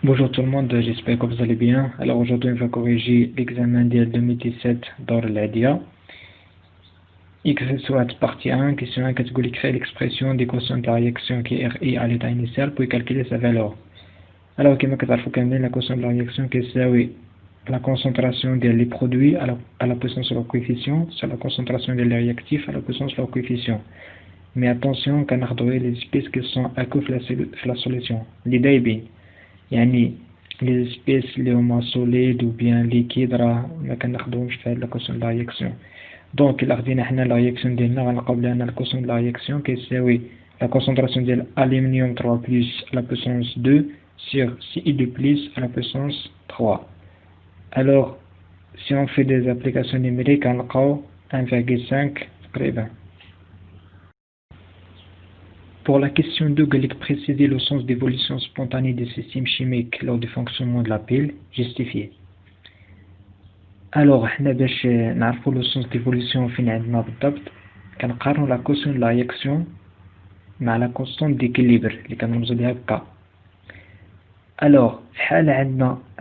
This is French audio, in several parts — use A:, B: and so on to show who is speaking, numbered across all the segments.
A: Bonjour tout le monde, j'espère que vous allez bien. Alors aujourd'hui on va corriger l'examen DL 2017 dans l'ADIA. X soit partie 1, question 1, catégorie créer l'expression des quotients de la réaction qui est RI à l'état initial pour calculer sa valeur. Alors كما كتعرفوا كاملين la quotient de la réaction كيساوي la concentration des produits à la puissance sur le coefficient sur la concentration des réactifs à la puissance sur le coefficient. Mais attention كناخدو les espèces qui sont actifs la solution. L'idée est bien. يعني les espèces اللي هما solides ou bien liquides راه ما كناخدوهمش في هاد لا كوسيون د لا رياكسيون. دونك الا خدينا حنا لا رياكسيون ديالنا غنلقاو بلي ان لا كوسيون د لا رياكسيون كيساوي لا كونسونطراسيون ديال الومنيوم 3 بلس à la puissance 2 sur Ci2 plus à la puissance 3. Alors si on fait des applications numériques غنلقاو 1,5 تقريبا. Pour la question 2, préciser le sens d'évolution spontanée des systèmes chimiques lors du fonctionnement de la pile, justifié. Alors, nous avons le sens d'évolution finalement بالضبط la quotient de la réaction مع la constante d'équilibre اللي كنرمزو ليها K. Alors,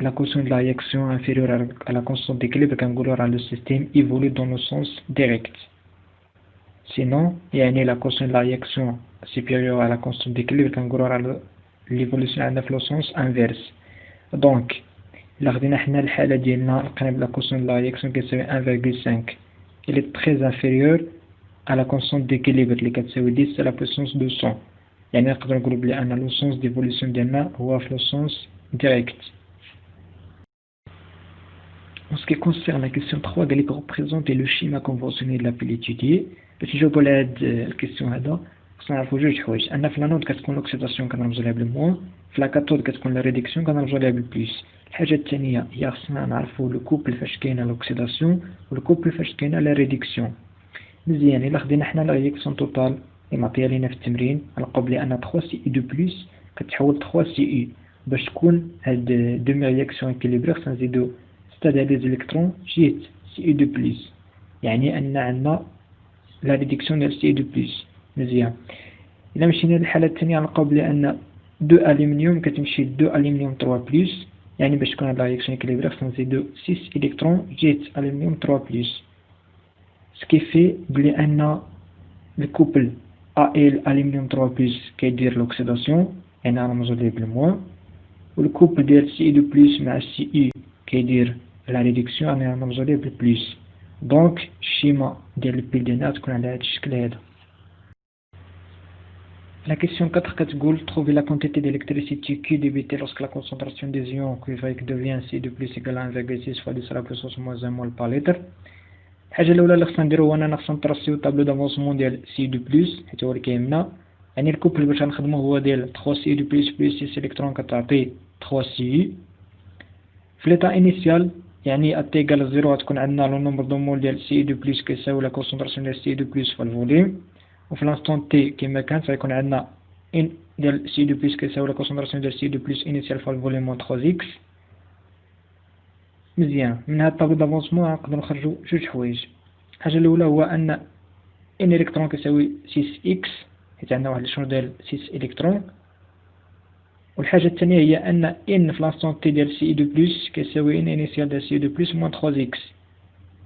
A: la quotient de la réaction inférieure à la constante d'équilibre كنقولوا راه le système évolue dans le sens direct. Sinon, la quotient de la réaction supérieure à la constante d'équilibre l'évolution à le sens inverse. Donc, la quotient de la réaction qui est 1,5, elle est très inférieure à la constante d'équilibre qui est 10 à la puissance 200. Le sens d'évolution est le sens direct. En ce qui concerne la question 3, elle représente le schéma conventionnel de la pile étudiée. باش نجاوبوا على هاد الكيسيون هذا خصنا نعرفوا جوج حوايج. ان في لانود كتكون لوكسيداسيون كنرمزوا لها بالموان، في لاكاثود كتكون لا ريدكسيون كنرمزوا لها بالبليس. الحاجه الثانيه هي خصنا نعرفوا لو كوبل فاش كاينه لوكسيداسيون والكوبل فاش كاينه لا ريدكسيون. مزيان الا خدينا حنا لا رياكسيون توتال اللي معطيه لينا في التمرين غنلقاو بلي ان 3 Ci2 بلس كتحول 3 Ci. باش تكون هاد دومي رياكسيون اكيليبري خصنا نزيدو 6 ديال لي الكترون جيت Ci2 بلس، يعني ان عندنا la réduction de Ci2 plus. مزيان الا مشينا للحاله الثانيه غنلقاو بلي ان 2 الومنيوم كتمشي 2 الومنيوم 3 بلس، يعني باش تكون هاد لا رياكسيون اكيليبري خصنا نزيدو 6 الكترون جيت الومنيوم 3 بلس، سكي في بلي ان الكوبل ال الومنيوم 3 بلس كيدير لوكسيداسيون يعني غنرمزو ليه بالموان، والكوبل ديال Ci2 بلس مع Ci كيدير لا ريدكسيون يعني غنرمزو ليه بالبلس. دونك الشيما ديال البيل ديالنا تكون على هذا الشكل هذا. La question 4 كتقول trouver la quantité d'électricité Q débitée lorsque la concentration des ions cuivriques devient Ci2 plus égale à 1,6 fois 10 à la puissance moins 1 mol par litre. الحاجه الاولى اللي خصنا نديرو هو اننا خصنا نترسيو طابلو دافونسمون ديال Ci2 plus حيت هو اللي كيهمنا، يعني الكوبل باش غنخدمو هو ديال 3 Ci2 plus plus 6 الكترون كتعطي 3 Ci. في ليطا انيسيال يعني ات ايكال 0 غتكون عندنا لو نومبر دو مول ديال Ci2 بلس كيساوي لا كونسونطراسيون ديال Ci2 بلس في الفوليوم، وفي لانستون تي كما كانت غيكون عندنا ان ديال Ci2 بلس كيساوي لا كونسونطراسيون ديال Ci2 بلس انيسيال في الفوليوم 3 اكس. مزيان من هاد الطابلو دافونسمون نقدروا نخرجوا جوج حوايج. الحاجه الاولى هو ان ان الكترون كيساوي 6 اكس حيت عندنا واحد الشنو ديال 6 الكترون، والحاجه الثانيه هي ان ان في لانستون تي ديال Ci2 بلس كيساوي ان انيسيال ديال Ci2 بلس موان 3 اكس.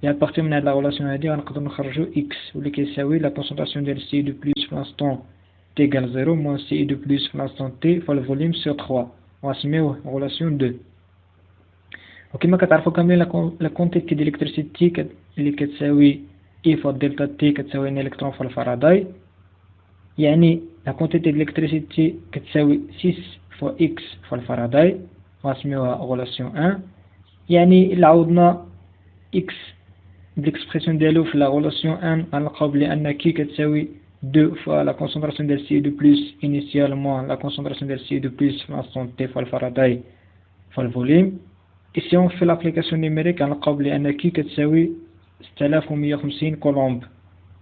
A: يعني بارتي من هاد لا ريلاسيون هادي غنقدروا نخرجوا اكس واللي كيساوي لا كونسونطراسيون ديال Ci2 بلس في لانستون تي ايكال 0 موان Ci2 بلس في لانستون تي في الفوليوم سور 3 وغنسميوه ريلاسيون 2. وكما كتعرفوا كاملين لا كونتيتي ديال الكتريسيتي اللي كتساوي اي فوا دلتا تي كتساوي ان الكترون في الفاراداي، يعني لا كونتيتي ديال الكتريسيتي كتساوي 6 فوا اكس في الفاراداي غنسميوها ريلاسيون 1. يعني الا عوضنا اكس بالاكسبرسيون ديالو في لا ريلاسيون 1 غنلقاو بلي ان كي كتساوي 2 فوا لا كونسونطراسيون ديال Ci2 بلس انيسيالمون لا كونسونطراسيون ديال Ci2 بلس في لانستون تي في الفاراداي في الفوليوم. Et si on fait l'application numérique, on a qui كتساوي 6150 كولومب.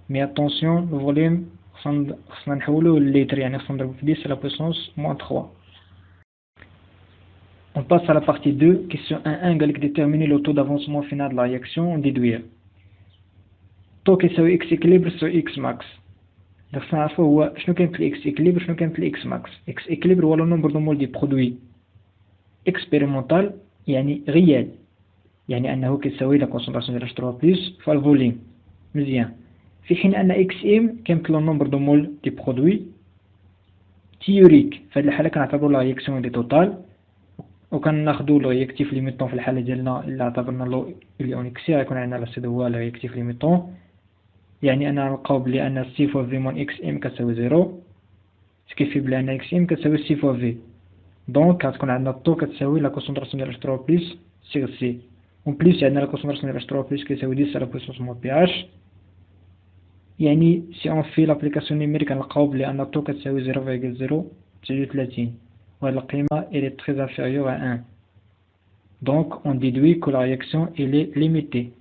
A: Mais attention, le volume خصنا نحولوه للتر يعني خصنا نضربو في 10 à la puissance moins 3. On passe à la partie 2, question 1.1 قالك déterminer le taux d'avancement final de la réaction, on déduire. taux كيساوي x équilibre sur x max. خصنا نعرفو هو شنو كاين في x équilibre شنو كاين في x max. x équilibre هو le nombre de moles du produit expérimental يعني réel يعني أنه كيساوي لا كونسنتراسيون ديال H3+ فوا الفوليوم مزيان في حين أن XM كيمثل النومبر دو مول دي برودوي تيوريك في هذه الحالة كنعتبرو لا رياكسيون دي توتال وكناخدو لو رياكتيف ليميتون في الحالة ديالنا اللي اعتبرنا لو اللي اون اكسي غيكون عندنا لا سي هو لا رياكتيف ليميتون يعني أنا نلقاو بلي أن سي فوا في مون إكس إم كتساوي زيرو سكيفي بلي أن إكس إم كتساوي سي فوا في دونك غتكون عندنا الطو كتساوي لا كونسنتراسيون ديال H3+ سيغ سي اون بليس عندنا لا كونسنتراسيون ديال H3+ كيساوي 10 على بويسونس موان بي اش يعني سي اون في لابليكاسيون نيميريك غنلقاو بلي أن الطو كتساوي 0.039 وهاد القيمة elle est très inférieure à 1 donc on déduit que la réaction elle est limitée.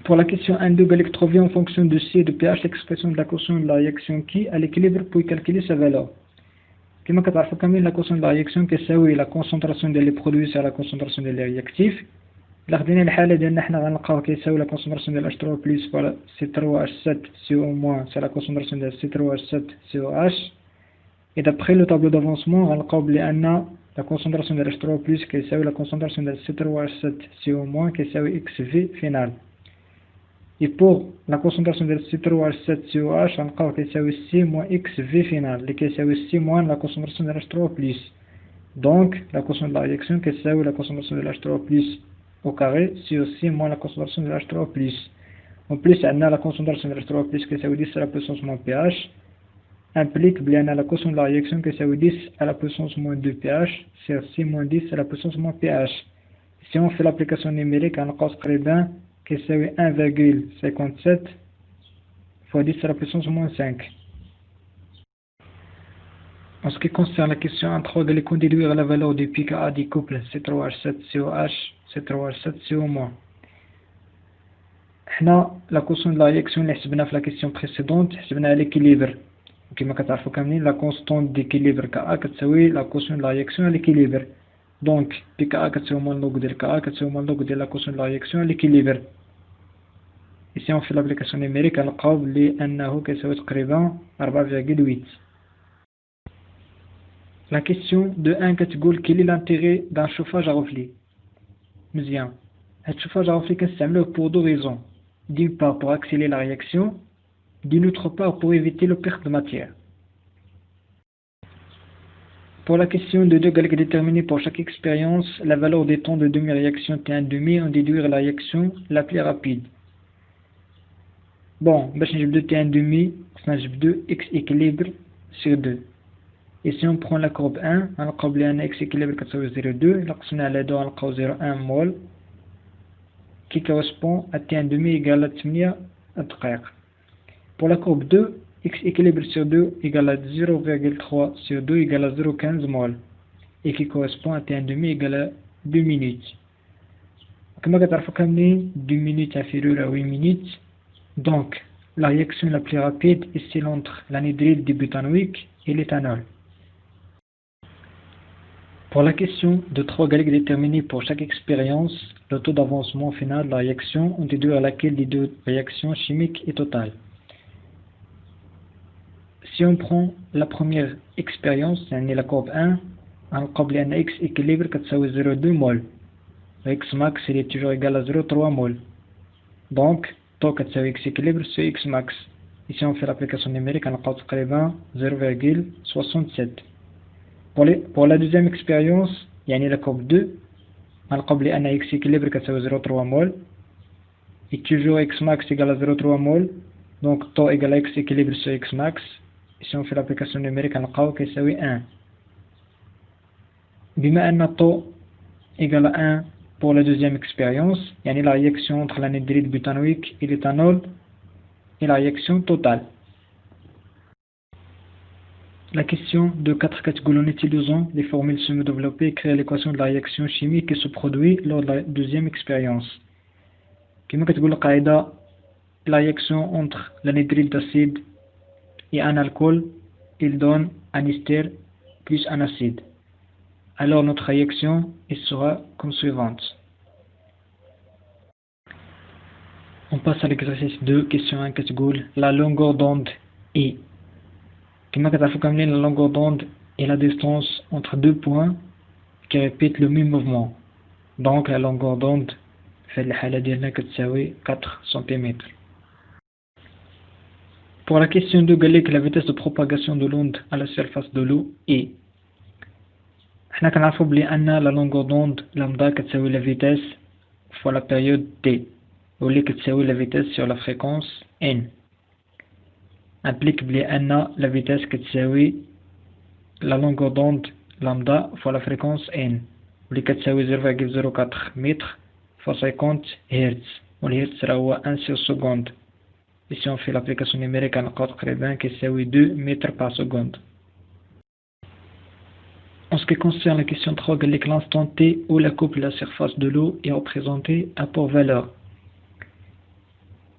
A: Pour la question 1.2, Galec trouver en fonction de C et de pH l'expression de la quotient de la réaction qui à l'équilibre pour calculer sa valeur. Comme كتعرفوا كاملين la quotient de la réaction كتساوي la concentration ديال les produits sur la concentration ديال les réactifs. إلا خدينا الحالة ديالنا حنا غنلقاو كيساوي la concentration ديال H3+ فوالا C3H7CO- c'est la concentration ديال C3H7COH. Et d'après le tableau d'avancement غنلقاو بلي أن la concentration ديال H3+ كيساوي la concentration ديال C3H7CO- كيساوي XV final. Et pour la concentration de C3H7COH, غنلقاو كيساوي C moins XV final اللي كيساوي C moins la concentration de H3+. Donc la quotient de la réaction كيساوي la concentration de H3+ au carré c'est aussi moins la concentration de H3+. En plus عندنا la concentration de H3+ كيساوي 10 à la puissance moins pH implique بلي أن la quotient de la réaction كيساوي 10 à la puissance moins 2 pH c'est C moins 10 à la puissance moins pH. Si on fait l'application numérique غنلقاو تقريبا كيساوي 1,57 fois 10 à la puissance moins 5. En ce qui concerne la question 1.3, il faut déduire la valeur du pKa du couple C3H7COH, C3H7CO-. La quotient de la réaction اللي حسبنا في la question précédente حسبنا l'équilibre. كما كتعرفوا كاملين la constante d'équilibre Ka كتساوي la quotient de la réaction à l'équilibre. Donc pKa كتساوي moins log ديال Ka كتساوي moins log ديال la quotient de la réaction à l'équilibre. Ici on fait l'application numérique غنلقاو بلي أنه كيساوي تقريبا 4,8. La question de 1 كتقول quel est l'intérêt d'un chauffage à reflet. مزيان هاد الشوفاج à reflet كنستعملوه pour deux raisons. D'une part pour accélérer la réaction, d'une autre part pour éviter le perte de matière. Pour la question de 2 galec déterminer pour chaque expérience la valeur des temps de demi-réaction T1,5 en déduire la réaction la plus rapide. Bon, باش نجبدو T1,5 خصنا نجبدو X équilibre sur 2. Et si on prend la courbe 1, غنلقاو بلي أن X équilibre كتساوي 0,2 إلا قسمنا على 2 غنلقاو 0,1 mol qui correspond à T1,5 égale à 8 دقائق. Pour la courbe 2, X équilibre sur 2 égale à 0,3 sur 2 égale à 0,15 mol et qui correspond à T1,5 égale à 2 minutes. كما كتعرفوا كاملين 2 minutes inférieure à 8 minutes. Donc, la réaction la plus rapide est celle entre l'anhydride de butanoïque et l'éthanol. Pour la question de 3 galec déterminés pour chaque expérience, le taux d'avancement final de la réaction on déduit à laquelle des deux réactions chimiques est total. Si on prend la première expérience, c'est la courbe 1, غنلقاو بلي أن X équilibre كتساوي 0,2 mol. X max il est toujours égal à 0,3 mol. Donc, taux كتساوي X équilibre sur X max. Ici on fait l'application numérique غنلقاو تقريبا 0,67. Pour la deuxième expérience, يعني la courbe 2, غنلقاو بلي أن X équilibre كتساوي 0,3 mol et toujours X max égale à 0,3 mol. Donc taux égale à X équilibre sur X max. Ici on fait l'application numérique غنلقاو كيساوي 1. بما أن taux égale à 1 pour la deuxième expérience, يعني la réaction entre l'anhydride butanoïque et l'éthanol est la réaction totale. La question de 4 catégories en utilisant les formules semi-développées et créer l'équation de la réaction chimique qui se produit lors de la deuxième expérience. كما كتقول القاعدة la réaction entre l'anhydride d'acide et un alcool il donne un ester plus un acide. Alors notre réaction elle sera comme suivante. On passe à l'exercice 2, question 1 كتقول la longueur d'onde est. كما كتعرفوا كاملين la longueur d'onde est la distance entre deux points qui répètent le même mouvement. Donc la longueur d'onde في الحالة ديالنا كتساوي 4 cm. Pour la question 2 قال لك la vitesse de propagation de l'onde à la surface de l'eau est. حنا كنعرفوا بلي ان la longueur d'onde lambda كتساوي la vitesse fois la période t واللي كتساوي la vitesse sur la fréquence n. implique بلي ان la vitesse كتساوي la longueur d'onde lambda fois la fréquence n واللي كتساوي 0,04 mètres fois 50 Hz والهرتز راه هو 1 sur seconde. Et si on fait l'application numérique غنلقاو تقريبا كيساوي 2 mètres par seconde. En ce qui concerne la question 3, قال لك l'instant t où la coupe de la surface de l'eau est représentée à pour valeur.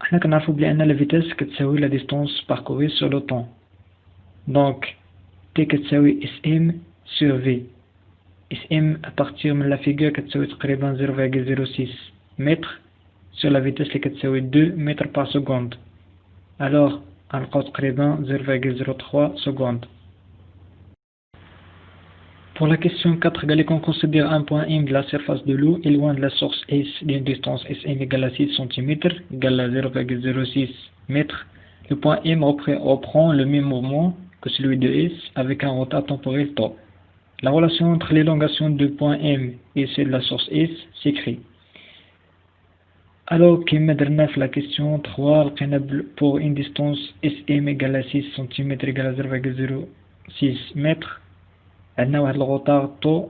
A: حنا كنعرفوا بلي ان la vitesse كتساوي la distance parcourue sur le temps. Donc t كتساوي sm sur v. sm à partir de la figure كتساوي تقريبا 0,06 mètres sur la vitesse اللي كتساوي 2 mètres par seconde. Alors غنلقاو تقريبا 0,03 secondes. Pour la question 4, قال لك on considère un point M de la surface de l'eau est loin de la source S d'une distance Sm égale à 6 cm égale à 0,06 mètres. Le point M reprend le même mouvement que celui de S avec un retard temporel τ. La relation entre l'élongation du point M et celle de la source S s'écrit. Alors كما درنا في la question 3 لقينا pour une distance Sm égale à 6 cm égale à 0,06 mètres عندنا واحد الغوطار طو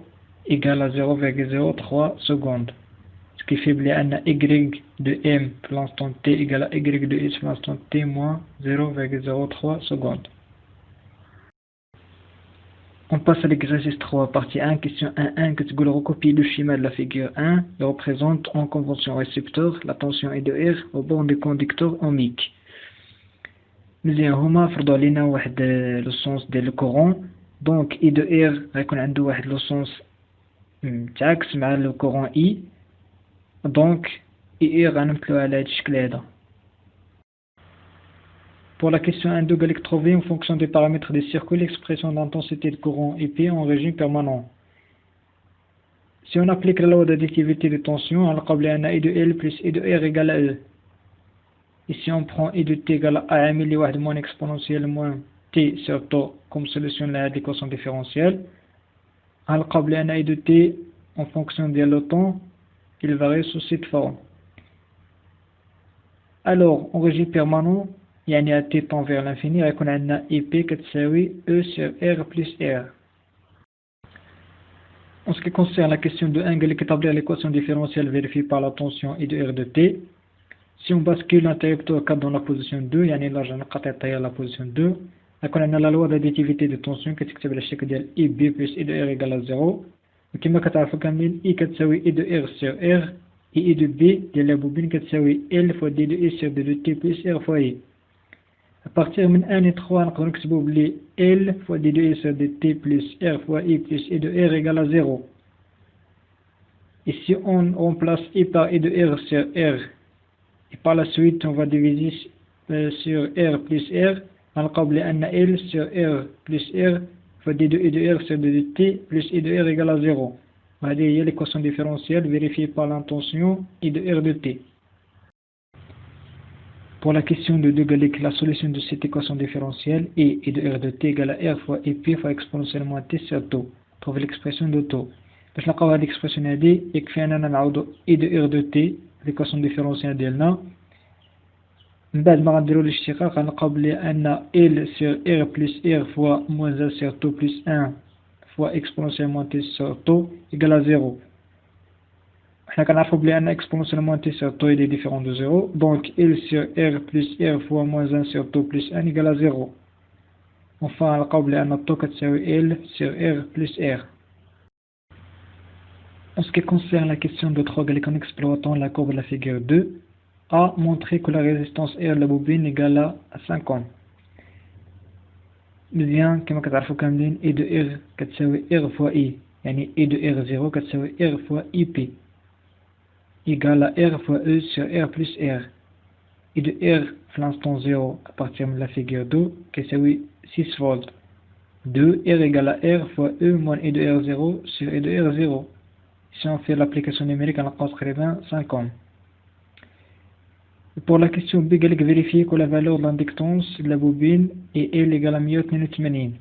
A: égal à 0,03 secondes, ce qui fait بلي y de m pour l'instant t égale à y de s pour l'instant t moins 0,03 secondes. On passe à l'exercice 3, partie 1, question 1.1, que tu recopier le schéma de la figure 1 et représente en convention récepteur la tension I de R au bord du conducteur ohmique. مزيان هما فرضوا علينا واحد لو سونس ديال الكورون. دونك اي دو ار غيكون عنده واحد لو سونس متعاكس مع لو كورون اي. دونك اي ار غنمثلو على هاد الشكل هذا. Pour la question 1.2 قال لك trouver en fonction des paramètres des circuits l'expression d'intensité de courant IP en régime permanent. Si on applique la loi d'additivité de tension, غنلقاو بلي ان I de L plus I de R égale à E. Et si on prend I de T égale à A عامل لي واحد moins exponentielle moins T sur tau comme solution de l'équation différentielle, غنلقاو بلي ان I de T en fonction ديال le temps il varie sous cette forme. Alors en régime permanent يعني à t tend vers l'infini غيكون عندنا IP كتساوي E sur R plus R. En ce qui concerne la question de 1 قال لك établir l'équation différentielle vérifiée par la tension I de R de T. Si on bascule l'interrupteur 4 dans la position 2 يعني نرجع نقطع التيار la position 2 غيكون عندنا la loi d'additivité de tension كتكتب على الشكل ديال IB plus I de R égale à 0. وكما كتعرفوا كاملين I كتساوي I de R sur R et I de B ديال la bobine كتساوي L fois D de I sur D de T plus R fois I. À partir de 1 et 3 نقدروا نكتبوا بلي L fois D de I sur dt plus R fois I plus I de R égale à 0. Et si on remplace I par I de R sur R et par la suite on va diviser sur R plus R, غنلقاو بلي ان L sur R plus R fois D de I de R sur D de T plus I de R égale à 0. وهذه هي l'équation différentielle vérifiée par l'intention I de R de T. Pour la question de 2 قال لك la solution de cette équation différentielle est I de R de T égale à R fois IP fois exponentielle moins T sur tau. Trouve l'expression de tau. باش نلقاو هاد l'expression هادي يكفي اننا نعوضو I de R de T l'équation différentielle ديالنا. من بعد ما غنديرو الاشتقاق غنلقاو بلي ان L sur R plus R fois moins 1 sur tau plus 1 fois exponentielle moins T sur tau égale à 0. حنا كنعرفوا بلي ان exponentielle moins T sur tau est différent de 0. Donc L sur R plus R fois moins 1 sur tau plus 1 égale à 0. Enfin غنلقاو بلي ان tau كتساوي L sur R plus R. En ce qui concerne la question de 3 قال لك en exploitant la courbe de la figure 2 a montré que la résistance R de la bobine égale à 50. مزيان كما كتعرفوا كاملين I de R كتساوي R fois I يعني I de R0 كتساوي R fois IP égale à R fois E sur R plus R. I de R في l'instant 0 à partir de la figure 2 كتساوي 6 volts 2, R égale à R fois E moins E de R0 sur E de R0. Si on fait l'application numérique, on a تقريبا 50. Pour la question B, il faut vérifier que la valeur de l'inductance de la bobine est L égale à 182.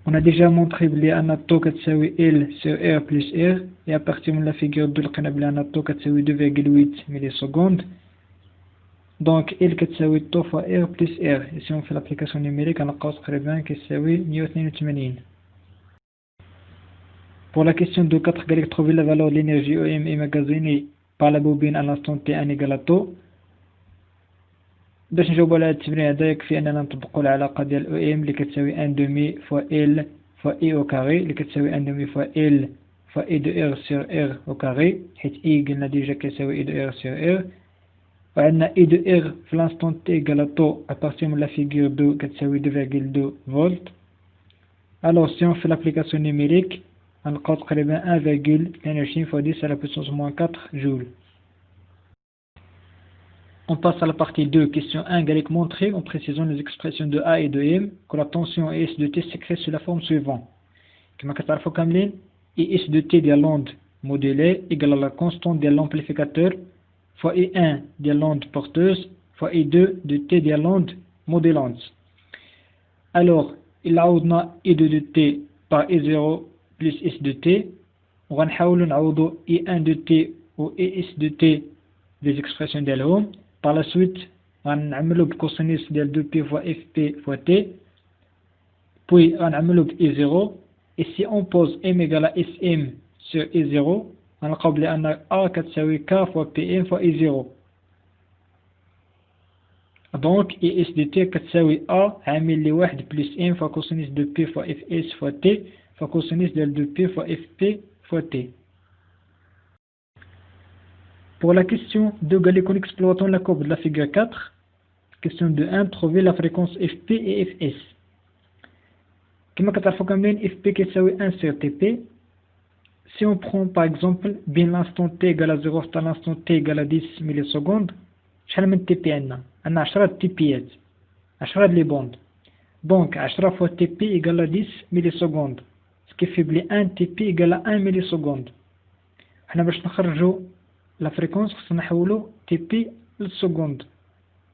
A: On a déjà montré que taux كتساوي L sur R plus R, et à partir de la figure 2 لقينا بلي taux كتساوي 2,8 millisecondes. Donc L كتساوي taux fois R plus R, et si on fait l'application numérique on a تقريبا كتساوي 182. Pour la question 2.4, il faut trouver la valeur de l'énergie EM emmagasinée par la bobine à l'instant T1 égale à taux. باش نجاوبوا على هذا التمرين هذا يكفي اننا نطبقوا العلاقه ديال او ام اللي كتساوي 1 دومي فوا ال فوا اي او كاري اللي كتساوي 1 دومي فوا ال فوا اي دو ار سور ار او كاري، حيت اي قلنا ديجا كيساوي اي دو ار سور ار، وعندنا اي دو ار في لانستون تي ايكال طو ابارتير من لا فيغور 2 كتساوي 2,2 فولت. الوغ سي اون في لابليكاسيون نيميريك غنلقاو تقريبا 1,22 فوا 10 على بويسونس موان 4 جول. On passe à la partie 2, question 1, Gallic montrer en précisant les expressions de A et de M que la tension S de T s'écrit sous la forme suivante. Comme كتعرفوا كاملين S de T ديال l'onde modulée égale à la constante de l'amplificateur fois E1 ديال l'onde porteuse fois E2 de T ديال l'onde modulante. Alors, il عوضنا E2 de T par E0 plus S de T, وغنحاولوا نعوضوا E1 de T ou ES de T des expressions ديالهم. Par la suite, on a le cosinus de 2p fois fp fois t, puis on a le i0, et si on pose m égale à sm sur i0, on a a كتساوي k fois pm fois i0. Donc, is de t كتساوي a عامل لي 1 plus m fois cosinus de p fois fs fois t fois cosinus de 2p fois fp fois t. Pour la question 2, en exploitant la courbe de la figure 4, question de 1, trouver la fréquence fp et fs. Comme vous savez, fp qui est 1 sur tp. Si on prend par exemple bien l'instant t égale à 0 c'est l'instant t égale à 10 millisecondes, شحال من tp عندنا 10 تبيات 10 لي بوند. Donc 10 fois tp égale à 10 millisecondes, ce qui fait que 1 tp égale à 1 milliseconde. حنا باش نخرجوا la fréquence خصنا نحولو TP للسكوند،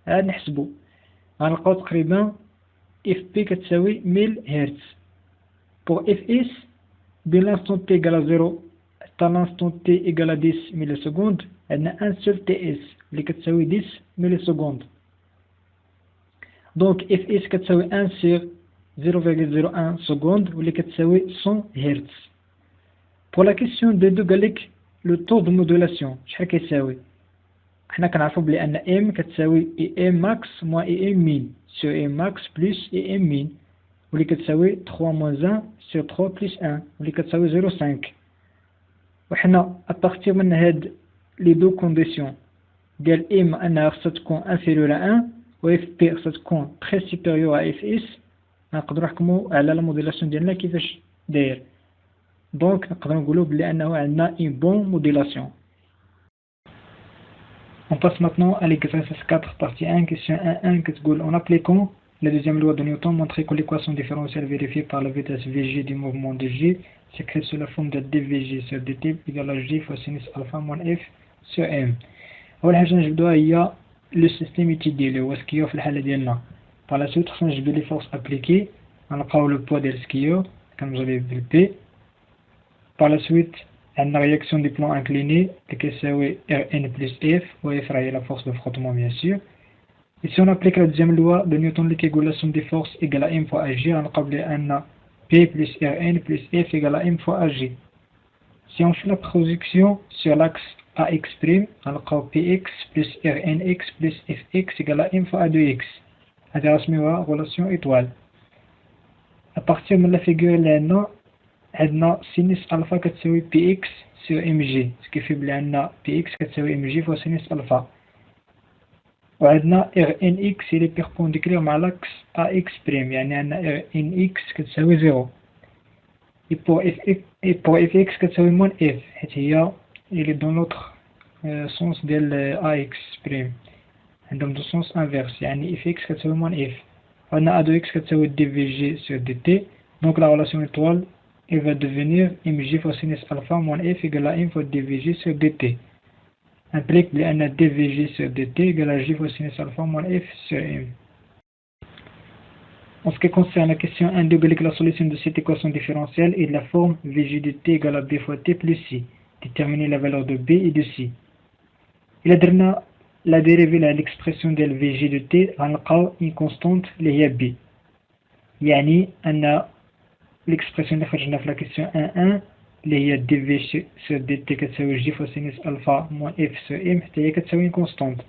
A: عاد نحسبو غنلقاو تقريبا FP كتساوي 1000 هرتز. pour FS بين l'instant T égale à 0 حتى l'instant T égale à 10 millisecondes عندنا un seul TS اللي كتساوي 10 millisecondes. donc FS كتساوي 1 sur 0,01 seconde واللي كتساوي 100 هرتز. pour la question de 2 قالك le taux de modulation شحال كيساوي؟ حنا كنعرفوا بلي ان m كتساوي em max moins em min sur em max plus em min واللي كتساوي 3 moins 1 sur 3 plus 1 واللي كتساوي 0,5. وحنا ابارتير من هاد لي دو كونديسيون ديال m انها خصها تكون inférieure à 1 و fp خصها تكون très supérieure à fs نقدروا نحكموا على لا موديلاسيون ديالنا كيفاش داير. Donc, nous avons une bonne modulation. On passe maintenant à l'exercice 4, partie 1, question 1.1, en appliquant la deuxième loi de Newton, montrer que l'équation différentielle vérifiée par la vitesse Vg du mouvement de G s'écrit sous la forme de dvg sur dt égale à G fois sinus alpha moins f sur m. أول حاجة نجبدوها هي le système étudié اللي هو سكيو في الحالة ديالنا. Par la suite خصنا نجبدو les forces appliquées غنلقاو le poids ديال سكيو كنجبدو بالبي. Par la suite, une réaction du plan incliné qui est Rn plus F, où F est la force de frottement bien sûr. Et si on applique la deuxième loi de Newton, la somme des forces égale à m fois Ag, on a P plus Rn plus F égale à m fois Ag. Si on fait la projection sur l'axe AX', on a Px plus Rnx plus Fx égale à m fois A2x. C'est la relation étoile. À partir de la figure là, عندنا sinus alpha كتساوي px sur mg، ce qui fait بلي عندنا px كتساوي mg fois sinus alpha، وعندنا rnx il est perpendiculaire مع l'axe ax'، يعني عندنا rnx كتساوي 0. et pour fx كتساوي moins f حيت هي il est dans l'autre sens ديال ax'، عندهم دو sens inverse يعني fx كتساوي moins f. On a A de x كتساوي dvg sur dt. Donc la relation étoile elle va devenir mj fois sinus alpha moins f égale à m fois dvg sur dt. Implique بأن dvg sur dt égale à j fois sinus alpha moins f sur m. En ce qui concerne la question 1, la solution de cette équation différentielle est de la forme vg de t égale à b fois t plus c. Déterminer la valeur de b et de c. Il a la dérivée de l'expression de vg de t غنلقاو une constante اللي هي b. يعني أن l'expression اللي خرجنا في la question 1 اللي هي dv sur dt كتساوي j fois sinus alpha moins f sur m حتى هي كتساوي une constante.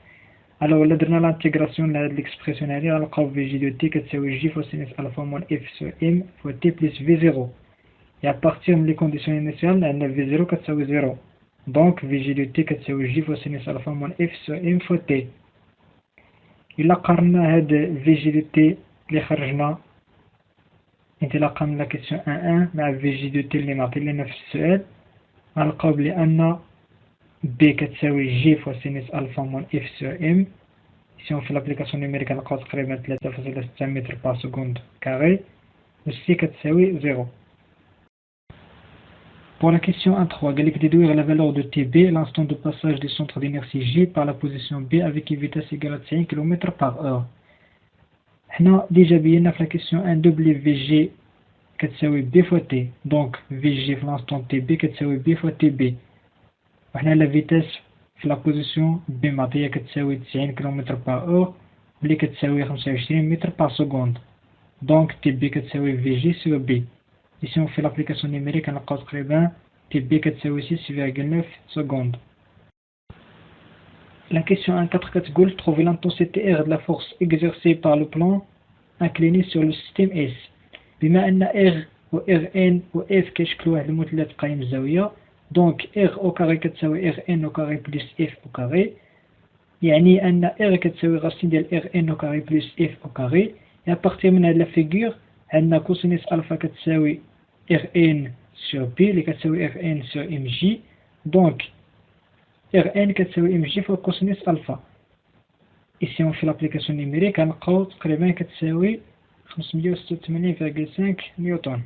A: Alors, là, dans l'intégration de l'expression, on a vg de t كتساوي j fois sinus alpha moins f sur m fois t plus v0. Et à partir des conditions initiales, on a v0 كتساوي 0. Donc, vg de t كتساوي j fois sinus alpha moins f sur m fois t. إلا قارنا هاد vg de t اللي خرجنا انطلاقا من la question 1 مع vg de t اللي معطي لنا في السؤال، غنلقاو بلي أن b كتساوي j fois sinus alpha moins f sur m. Ici on fait l'application numérique غنلقاو تقريبا 3.6 mètres par seconde carré و c كتساوي 0. Pour la question 1.3, قالك déduire la valeur de tb l'instant de passage du centre d'inertie j par la position b avec une vitesse égale à 90 km par heure. حنا déjà بينا في la question 1 بلي vg كتساوي b fois t. Donc vg في l'instant tb كتساوي b fois tb. وحنا la vitesse في la position b معطية كتساوي 90 km par heure بلي كتساوي 25 mètres par seconde. Donc tb كتساوي vg sur b. Ici on fait l'application numérique غنلقاو تقريبا tb كتساوي 6,9 secondes. La question 1.4 كتقول trouver l'intensité R de la force exercée par le plan incliné sur le système S. بما أن R و Rn و F كيشكلوا واحد المثلث قايم الزاوية، donc R au carré كتساوي Rn au carré plus F au carré، يعني أن R كتساوي racine ديال Rn au carré plus F au carré. et à partir من هاد la figure عندنا cosinus alpha كتساوي Rn sur B اللي كتساوي Rn sur Mj. donc Rn كتساوي Mj fois cosinus alpha. Ici on fait l'application numérique غنلقاو تقريبا كتساوي 586,5 نيوتن.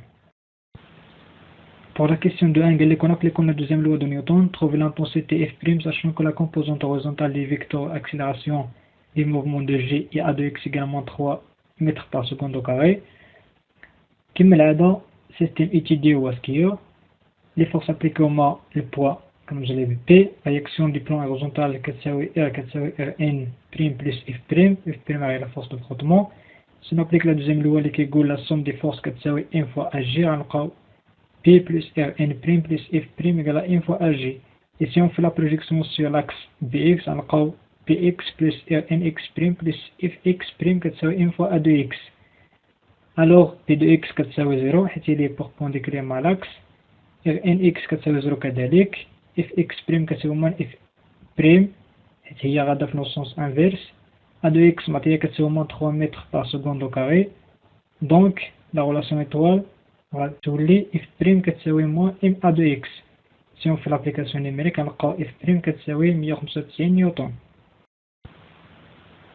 A: Pour la question de 1, on applique la deuxième loi de Newton, trouver l'intensité F', sachant que la composante horizontale des vecteurs accélération des mouvements de G et A de x également 3 mètres par seconde au carré. Comme l'ADA, système étudié ou asquier, les forces appliquées au mât, le poids, comme je l'ai vu, P, réaction du plan horizontal, Rn' plus F', F' est la force de frottement. Si on applique la deuxième loi, la somme des forces, M fois AG, P plus Rn' plus F' égale à 1 fois AG. Et si on fait la projection sur l'axe BX, on a Px plus Rnx' plus Fx' كتساوي 1 fois A de x. Alors P de x كتساوي 0 حيت il est perpendiculaire مع l'axe. Rnx كتساوي 0 كذلك. Fx' كتساوي moins F' حيت هي غادا في le sens inverse. A de x معطية كتساوي moins 3 mètres par seconde au carré. Donc la relation étoile غتولي F' كتساوي moins ma de x. Si on fait l'application numérique غنلقاو F' كتساوي 195 نيوتن.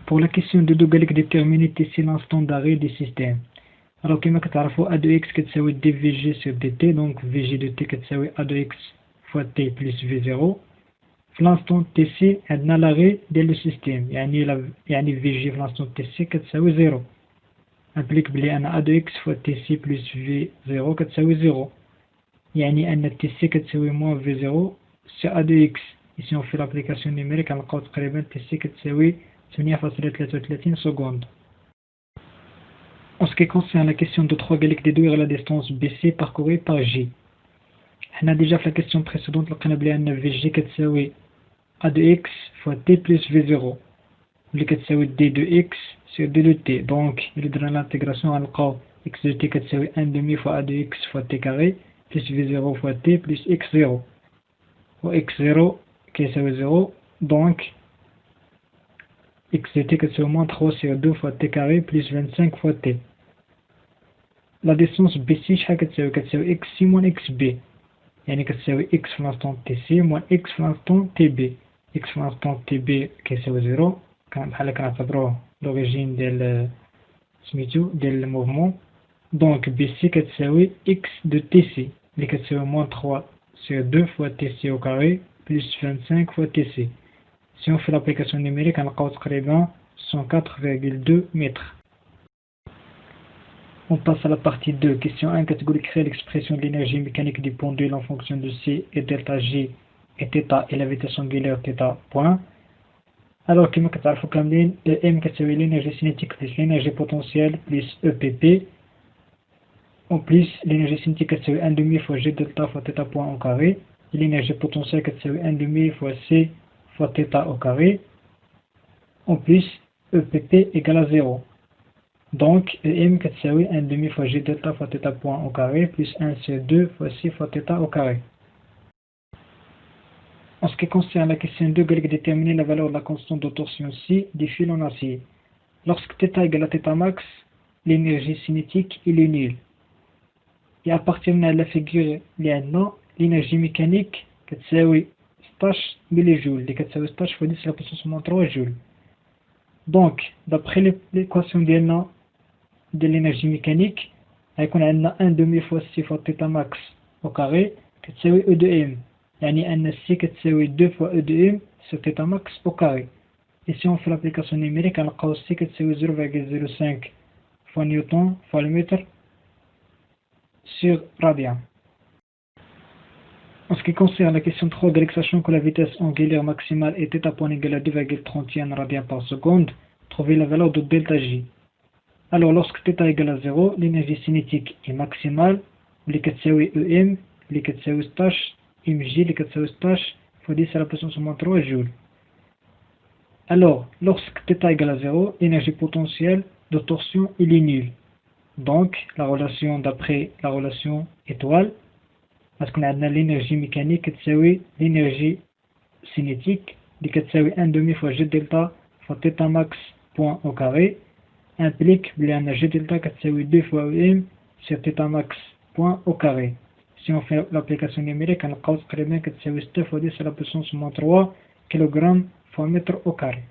A: Pour la question de قالك déterminer ici l'instant d'arrêt du système. Alors كما كتعرفوا A de x كتساوي dvg sur dt, donc vg de t كتساوي A de x fois t plus v0. في l'instant tc عندنا l'arrêt ديال le système، يعني vg في l'instant tc كتساوي 0. implique بلي أن A de x fois tc plus v0 كتساوي 0. يعني أن tc كتساوي moins v0 sur A de x. Ici on fait l'application numérique غنلقاو تقريبا tc كتساوي 8,33 secondes. En ce qui concerne la question de 3, قالك déduire la distance BC parcourue par J. حنا déjà في la question précédente لقينا بلي أن Vg كتساوي A de x fois t plus v0 اللي كتساوي d de x sur d de t. donc il درنا l'intégration غنلقاو x de t كتساوي 1/2 fois A de x fois t carré plus v0 fois t plus x0 و x0 كيساوي 0. donc x de t كتساوي moins 3 sur 2 fois t carré plus 25 fois t. La distance BC شحال كتساوي xc moins xb، يعني كتساوي x في l'instant tc moins x في l'instant tb. x في l'instant tb كيساوي 0 بحال كنعتبروه l'origine ديال سميتو ديال الموفمون. دونك بي سي كتساوي اكس دو تي سي اللي كتساوي موان 3 sur 2 fois tc au carré plus 25 fois tc. Si on fait l'application numérique, on a تقريبا 104,2 mètres. On passe à la partie 2. Question 1. Catégorie créer l'expression de l'énergie mécanique du pendule en fonction de C et delta G et θ et la vitesse angulaire θ point. Alors, كما كتعرفوا كاملين EM كتساوي l'énergie cinétique plus l'énergie potentielle plus EPP. En plus, l'énergie cinétique كتساوي 1,5 fois G delta fois θ point au carré. Et l'énergie potentielle كتساوي 1,5 fois C fois θ au carré. En plus, EPP égale à 0. Donc, EM كتساوي 1,5 fois G delta fois θ point au carré plus 1 sur 2 fois C fois θ au carré. En ce qui concerne la question 2, déterminer la valeur de la constante de torsion C des fils en acier. Lorsque θ égale à θ max, l'énergie cinétique est nulle. Et à partir de la figure, l'énergie mécanique كتساوي 16 millijoules, اللي كتساوي 16 fois 10 à la puissance moins 3 joules. Donc, d'après l'équation de l'énergie mécanique, on a 1,5 fois C fois θ max au carré كتساوي E de M. يعني أن C كتساوي 2 fois E de M sur θ max au carré. Et si on fait l'application numérique, on a C كتساوي 0,05 fois Newton fois le mètre sur radian. En ce qui concerne la question 3, sachant que la vitesse angulaire maximale est θ point égale à 2,31 radians par seconde, trouver la valeur de delta J. Alors, lorsque θ égale à 0, l'énergie cinétique est maximale, اللي كتساوي EM, اللي كتساوي 16 mg, اللي كتساوي 16 fois 10 à la puissance moins 3 joules. Alors, lorsque θ égale à 0, l'énergie potentielle de torsion est nulle. Donc, la relation d'après la relation étoile, parce qu'on a l'énergie mécanique كتساوي l'énergie cinétique, اللي كتساوي 1,5 fois G delta fois θ max point au carré, implique que G delta كتساوي 2 fois EM sur θ max point au carré. Si on fait l'application numérique, on a تقريبا كتساوي 6 fois 10 à la puissance moins 3 kg fois mètre au carré.